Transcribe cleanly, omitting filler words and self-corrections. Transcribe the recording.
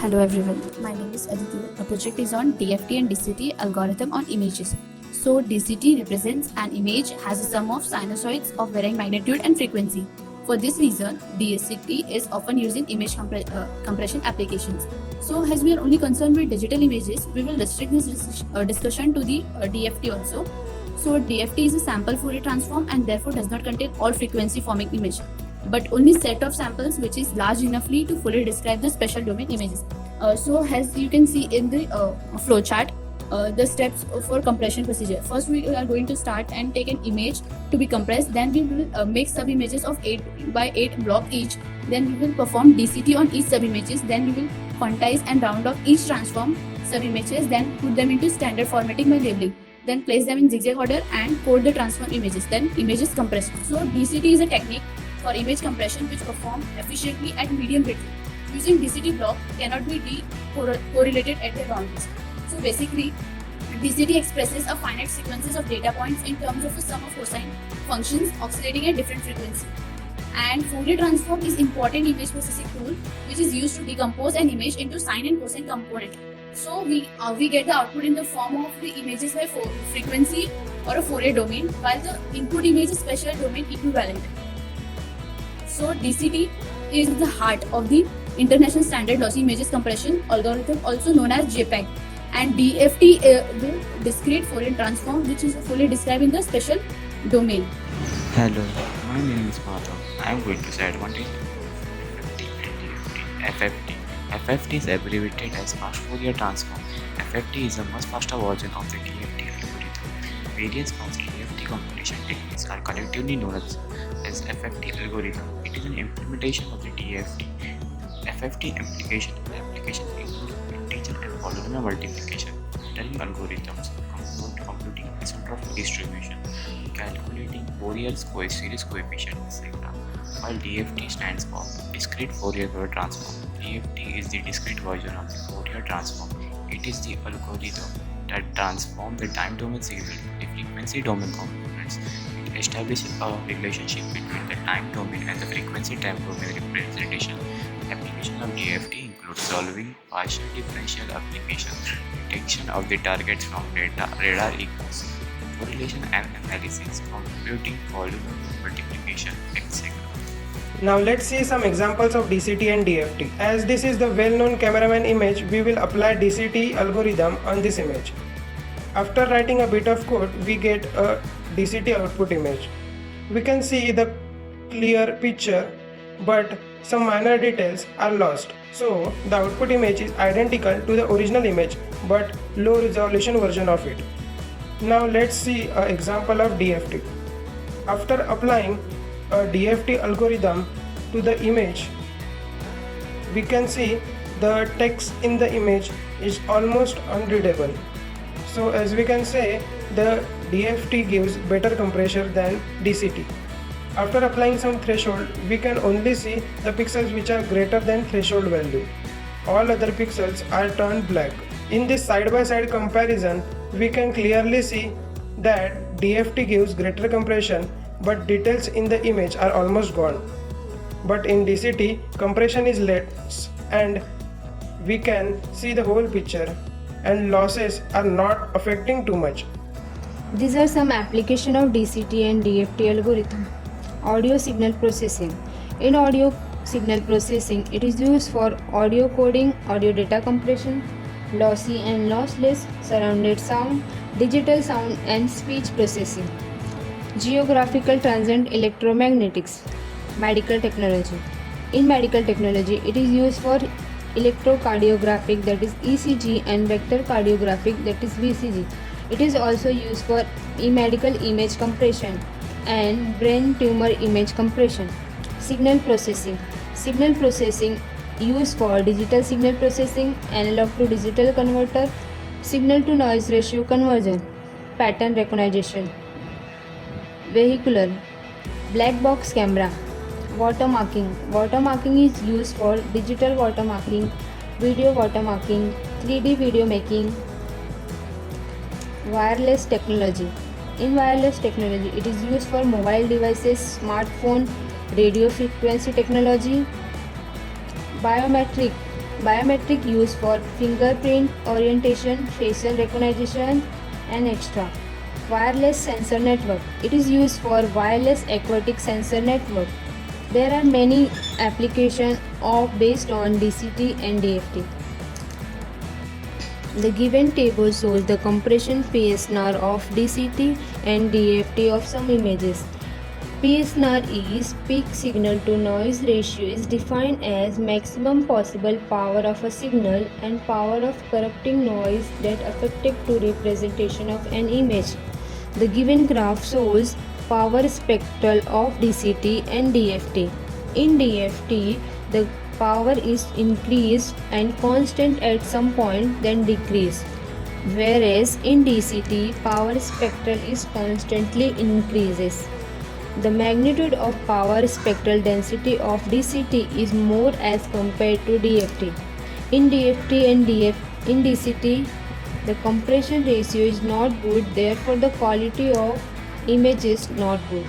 Hello everyone, my name is Aditi. Our project is on DFT and DCT algorithm on images. So DCT represents an image has a sum of sinusoids of varying magnitude and frequency. For this reason, DCT is often used in image compression applications. So as we are only concerned with digital images, we will restrict this discussion to the DFT also. So DFT is a sample Fourier transform and therefore does not contain all frequency forming image, but only set of samples which is large enoughly to fully describe the special domain images. So as you can see in the flow chart, the steps for compression procedure. First, we are going to start and take an image to be compressed. Then we will make sub images of 8 by 8 block each. Then we will perform DCT on each sub images. Then we will quantize and round off each transform sub images. Then put them into standard formatting by labeling. Then place them in zigzag order and code the transform images. Then images compressed. So DCT is a technique for image compression which perform efficiently at medium bit. Using DCT block cannot be correlated at their boundaries. So basically, DCT expresses a finite sequences of data points in terms of a sum of cosine functions oscillating at different frequency. And Fourier transform is important image processing tool which is used to decompose an image into sine and cosine component. So we get the output in the form of the images by frequency or a Fourier domain, while the input image is special domain equivalent. So DCT is the heart of the International Standard Lossy Images Compression algorithm, also known as JPEG. And DFT, the discrete Fourier transform, which is fully described in the special domain. Hello, my name is Madhav. I am going to say advantage FFT. FFT is abbreviated as fast Fourier transform. FFT is a much faster version of the DFT algorithm. Various fast DFT computation techniques are collectively known as FFT algorithm. It is an implementation of the DFT. FFT application includes integer and polynomial multiplication, filtering algorithms, computing isotropic distribution, calculating Fourier series coefficient, etc. While DFT stands for discrete Fourier transform. DFT is the discrete version of the Fourier transform. It is the algorithm that transforms the time domain signal to the frequency domain components. It establishes a relationship between the time domain and the frequency time domain representation. Application of DFT includes solving partial differential applications, detection of the targets from radar echoes, correlation and analysis, computing polynomial multiplication, etc. Now let's see some examples of DCT and DFT. As this is the well-known cameraman image, we will apply DCT algorithm on this image. After writing a bit of code, we get a DCT output image. We can see the clear picture, but some minor details are lost. So the output image is identical to the original image but low resolution version of it. Now let's see an example of DFT. After applying a DFT algorithm to the image, we can see the text in the image is almost unreadable. So as we can say, the DFT gives better compression than DCT. After applying some threshold, we can only see the pixels which are greater than threshold value. All other pixels are turned black. In this side-by-side comparison, we can clearly see that DFT gives greater compression, but details in the image are almost gone. But in DCT, compression is less and we can see the whole picture and losses are not affecting too much. These are some application of DCT and DFT algorithm. Audio signal processing. In audio signal processing, it is used for audio coding, audio data compression, lossy and lossless surrounded sound, digital sound and speech processing. Geographical transient electromagnetics. Medical technology. In medical technology, it is used for electrocardiographic, that is ECG, and vector cardiographic, that is VCG. It is also used for medical image compression and brain tumor image compression. Signal processing. Signal processing used for digital signal processing, analog to digital converter, signal to noise ratio conversion, pattern recognition. Vehicular. Black box camera. Watermarking. Watermarking is used for digital watermarking, video watermarking, 3D video making. Wireless technology. In wireless technology, it is used for mobile devices, smartphone, radio frequency technology. Biometric. Biometric used for fingerprint orientation, facial recognition, and extra. Wireless sensor network. It is used for wireless aquatic sensor network. There are many applications based on DCT and DFT. The given table shows the compression PSNR of DCT and DFT of some images. PSNR is peak signal to noise ratio is defined as maximum possible power of a signal and power of corrupting noise that effective to representation of an image. The given graph shows power spectral of DCT and DFT. In DFT, the power is increased and constant at some point then decreased, whereas in DCT, power spectral is constantly increases. The magnitude of power spectral density of DCT is more as compared to DFT. In DFT and in DCT, the compression ratio is not good, therefore the quality of image is not good.